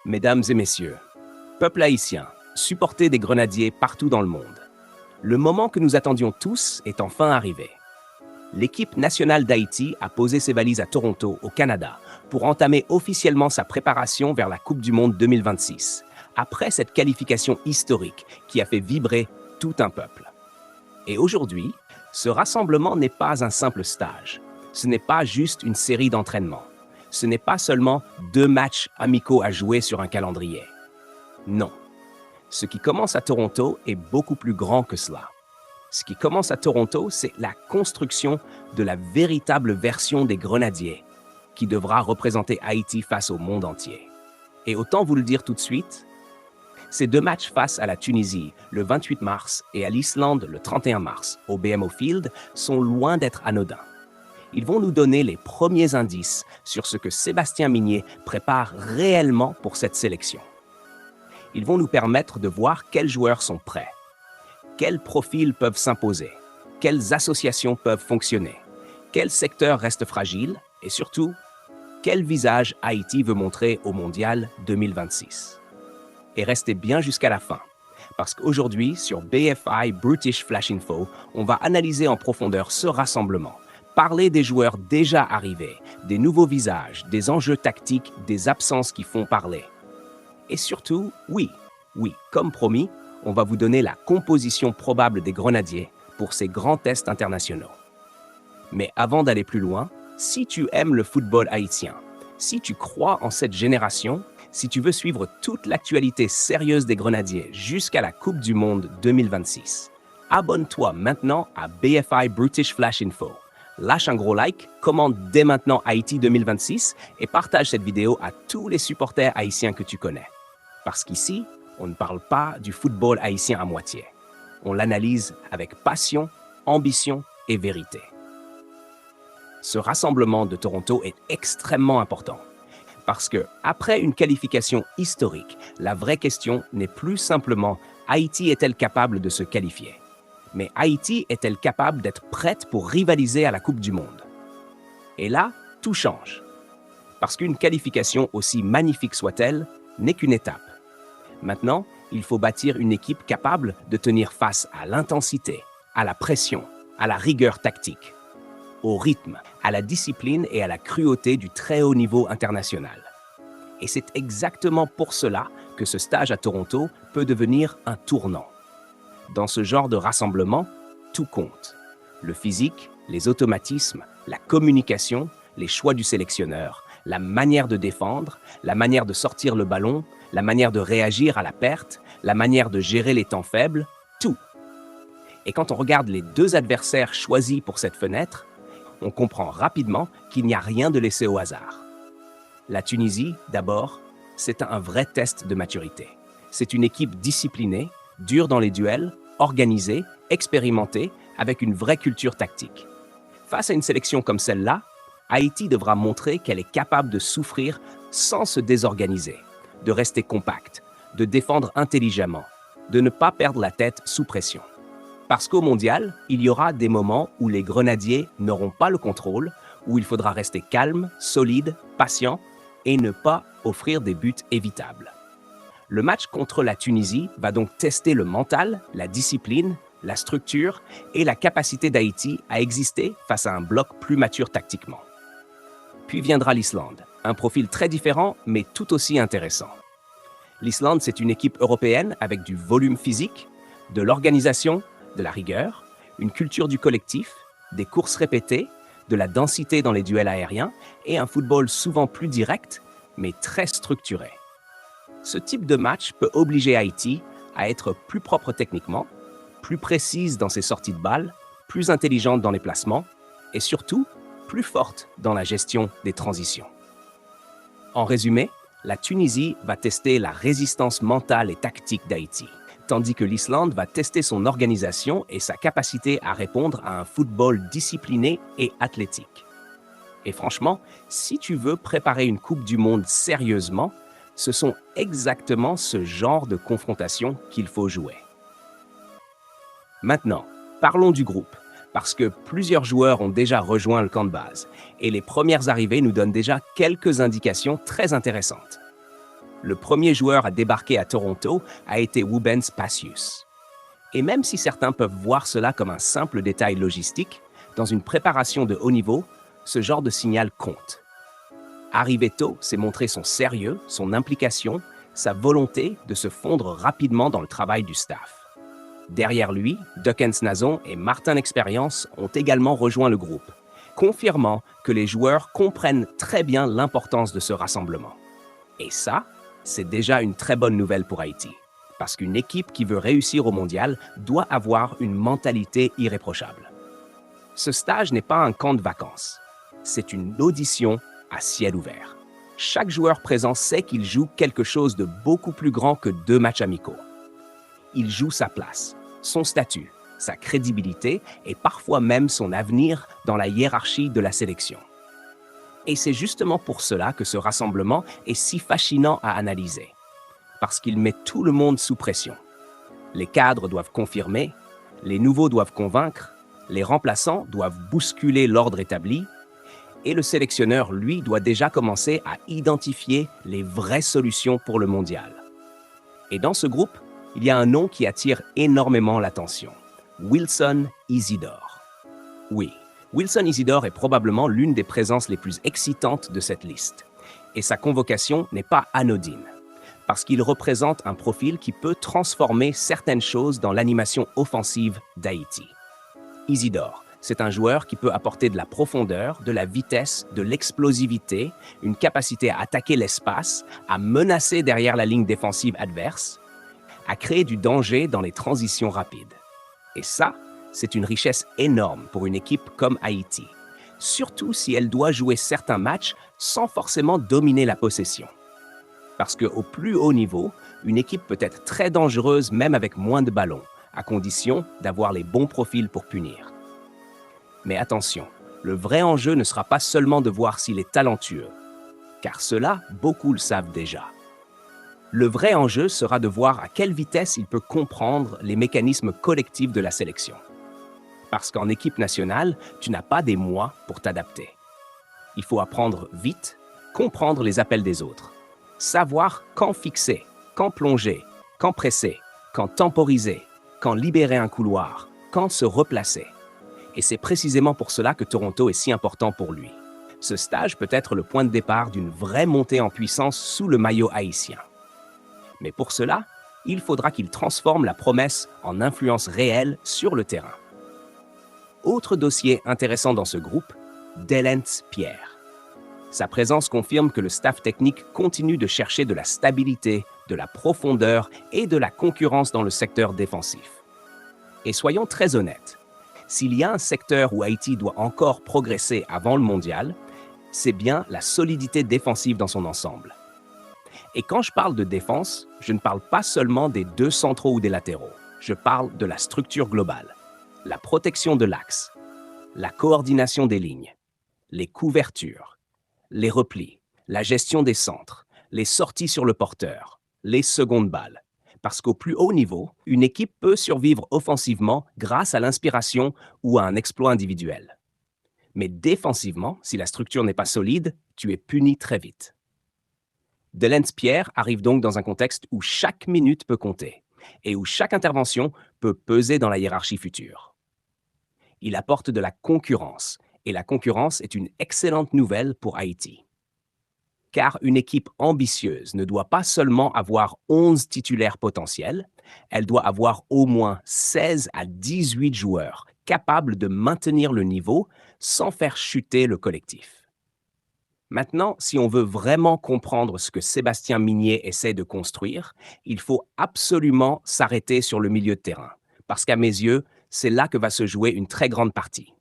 Mesdames et messieurs, peuple haïtien, supportez des grenadiers partout dans le monde. Le moment que nous attendions tous est enfin arrivé. L'équipe nationale d'Haïti a posé ses valises à Toronto, au Canada, pour entamer officiellement sa préparation vers la Coupe du Monde 2026, après cette qualification historique qui a fait vibrer tout un peuple. Et aujourd'hui, ce rassemblement n'est pas un simple stage. Ce n'est pas juste une série d'entraînements. Ce n'est pas seulement 2 matchs amicaux à jouer sur un calendrier. Non. Ce qui commence à Toronto est beaucoup plus grand que cela. Ce qui commence à Toronto, c'est la construction de la véritable version des Grenadiers, qui devra représenter Haïti face au monde entier. Et autant vous le dire tout de suite, ces 2 matchs face à la Tunisie le 28 mars et à l'Islande le 31 mars au BMO Field sont loin d'être anodins. Ils vont nous donner les premiers indices sur ce que Sébastien Migné prépare réellement pour cette sélection. Ils vont nous permettre de voir quels joueurs sont prêts, quels profils peuvent s'imposer, quelles associations peuvent fonctionner, quel secteur reste fragile et surtout, quel visage Haïti veut montrer au Mondial 2026. Et restez bien jusqu'à la fin, parce qu'aujourd'hui, sur BFI British Flash Info, on va analyser en profondeur ce rassemblement, parler des joueurs déjà arrivés, des nouveaux visages, des enjeux tactiques, des absences qui font parler. Et surtout, oui, comme promis, on va vous donner la composition probable des Grenadiers pour ces grands tests internationaux. Mais avant d'aller plus loin, si tu aimes le football haïtien, si tu crois en cette génération, si tu veux suivre toute l'actualité sérieuse des Grenadiers jusqu'à la Coupe du Monde 2026, abonne-toi maintenant à BFI British Flash Info. Lâche un gros like, commente dès maintenant Haïti 2026 et partage cette vidéo à tous les supporters haïtiens que tu connais. Parce qu'ici, on ne parle pas du football haïtien à moitié. On l'analyse avec passion, ambition et vérité. Ce rassemblement de Toronto est extrêmement important. Parce que, après une qualification historique, la vraie question n'est plus simplement Haïti est-elle capable de se qualifier? Mais Haïti est-elle capable d'être prête pour rivaliser à la Coupe du Monde? Et là, tout change. Parce qu'une qualification, aussi magnifique soit-elle, n'est qu'une étape. Maintenant, il faut bâtir une équipe capable de tenir face à l'intensité, à la pression, à la rigueur tactique, au rythme, à la discipline et à la cruauté du très haut niveau international. Et c'est exactement pour cela que ce stage à Toronto peut devenir un tournant. Dans ce genre de rassemblement, tout compte. Le physique, les automatismes, la communication, les choix du sélectionneur, la manière de défendre, la manière de sortir le ballon, la manière de réagir à la perte, la manière de gérer les temps faibles, tout. Et quand on regarde les 2 adversaires choisis pour cette fenêtre, on comprend rapidement qu'il n'y a rien de laissé au hasard. La Tunisie, d'abord, c'est un vrai test de maturité. C'est une équipe disciplinée, dure dans les duels, organisée, expérimentée, avec une vraie culture tactique. Face à une sélection comme celle-là, Haïti devra montrer qu'elle est capable de souffrir sans se désorganiser, de rester compacte, de défendre intelligemment, de ne pas perdre la tête sous pression. Parce qu'au Mondial, il y aura des moments où les Grenadiers n'auront pas le contrôle, où il faudra rester calme, solide, patient et ne pas offrir des buts évitables. Le match contre la Tunisie va donc tester le mental, la discipline, la structure et la capacité d'Haïti à exister face à un bloc plus mature tactiquement. Puis viendra l'Islande, un profil très différent mais tout aussi intéressant. L'Islande, c'est une équipe européenne avec du volume physique, de l'organisation, de la rigueur, une culture du collectif, des courses répétées, de la densité dans les duels aériens et un football souvent plus direct mais très structuré. Ce type de match peut obliger Haïti à être plus propre techniquement, plus précise dans ses sorties de balles, plus intelligente dans les placements et surtout plus forte dans la gestion des transitions. En résumé, la Tunisie va tester la résistance mentale et tactique d'Haïti, tandis que l'Islande va tester son organisation et sa capacité à répondre à un football discipliné et athlétique. Et franchement, si tu veux préparer une Coupe du Monde sérieusement, ce sont exactement ce genre de confrontation qu'il faut jouer. Maintenant, parlons du groupe, parce que plusieurs joueurs ont déjà rejoint le camp de base, et les premières arrivées nous donnent déjà quelques indications très intéressantes. Le premier joueur à débarquer à Toronto a été Woubens Pacius. Et même si certains peuvent voir cela comme un simple détail logistique, dans une préparation de haut niveau, ce genre de signal compte. Arriver tôt, c'est montrer son sérieux, son implication, sa volonté de se fondre rapidement dans le travail du staff. Derrière lui, Duckens Nazon et Martin Expérience ont également rejoint le groupe, confirmant que les joueurs comprennent très bien l'importance de ce rassemblement. Et ça, c'est déjà une très bonne nouvelle pour Haïti, parce qu'une équipe qui veut réussir au mondial doit avoir une mentalité irréprochable. Ce stage n'est pas un camp de vacances, c'est une audition à ciel ouvert. Chaque joueur présent sait qu'il joue quelque chose de beaucoup plus grand que 2 matchs amicaux. Il joue sa place, son statut, sa crédibilité et parfois même son avenir dans la hiérarchie de la sélection. Et c'est justement pour cela que ce rassemblement est si fascinant à analyser, parce qu'il met tout le monde sous pression. Les cadres doivent confirmer, les nouveaux doivent convaincre, les remplaçants doivent bousculer l'ordre établi, et le sélectionneur, lui, doit déjà commencer à identifier les vraies solutions pour le mondial. Et dans ce groupe, il y a un nom qui attire énormément l'attention. Wilson Isidore. Oui, Wilson Isidore est probablement l'une des présences les plus excitantes de cette liste. Et sa convocation n'est pas anodine, parce qu'il représente un profil qui peut transformer certaines choses dans l'animation offensive d'Haïti. Isidore, c'est un joueur qui peut apporter de la profondeur, de la vitesse, de l'explosivité, une capacité à attaquer l'espace, à menacer derrière la ligne défensive adverse, à créer du danger dans les transitions rapides. Et ça, c'est une richesse énorme pour une équipe comme Haïti, surtout si elle doit jouer certains matchs sans forcément dominer la possession. Parce qu'au plus haut niveau, une équipe peut être très dangereuse même avec moins de ballons, à condition d'avoir les bons profils pour punir. Mais attention, le vrai enjeu ne sera pas seulement de voir s'il est talentueux, car cela, beaucoup le savent déjà. Le vrai enjeu sera de voir à quelle vitesse il peut comprendre les mécanismes collectifs de la sélection. Parce qu'en équipe nationale, tu n'as pas des mois pour t'adapter. Il faut apprendre vite, comprendre les appels des autres, savoir quand fixer, quand plonger, quand presser, quand temporiser, quand libérer un couloir, quand se replacer. Et c'est précisément pour cela que Toronto est si important pour lui. Ce stage peut être le point de départ d'une vraie montée en puissance sous le maillot haïtien. Mais pour cela, il faudra qu'il transforme la promesse en influence réelle sur le terrain. Autre dossier intéressant dans ce groupe, Delence Pierre. Sa présence confirme que le staff technique continue de chercher de la stabilité, de la profondeur et de la concurrence dans le secteur défensif. Et soyons très honnêtes, s'il y a un secteur où Haïti doit encore progresser avant le mondial, c'est bien la solidité défensive dans son ensemble. Et quand je parle de défense, je ne parle pas seulement des 2 centraux ou des latéraux. Je parle de la structure globale, la protection de l'axe, la coordination des lignes, les couvertures, les replis, la gestion des centres, les sorties sur le porteur, les secondes balles. Parce qu'au plus haut niveau, une équipe peut survivre offensivement grâce à l'inspiration ou à un exploit individuel. Mais défensivement, si la structure n'est pas solide, tu es puni très vite. Delence Pierre arrive donc dans un contexte où chaque minute peut compter et où chaque intervention peut peser dans la hiérarchie future. Il apporte de la concurrence, et la concurrence est une excellente nouvelle pour Haïti. Car une équipe ambitieuse ne doit pas seulement avoir 11 titulaires potentiels, elle doit avoir au moins 16 à 18 joueurs capables de maintenir le niveau sans faire chuter le collectif. Maintenant, si on veut vraiment comprendre ce que Sébastien Migné essaie de construire, il faut absolument s'arrêter sur le milieu de terrain, parce qu'à mes yeux, c'est là que va se jouer une très grande partie.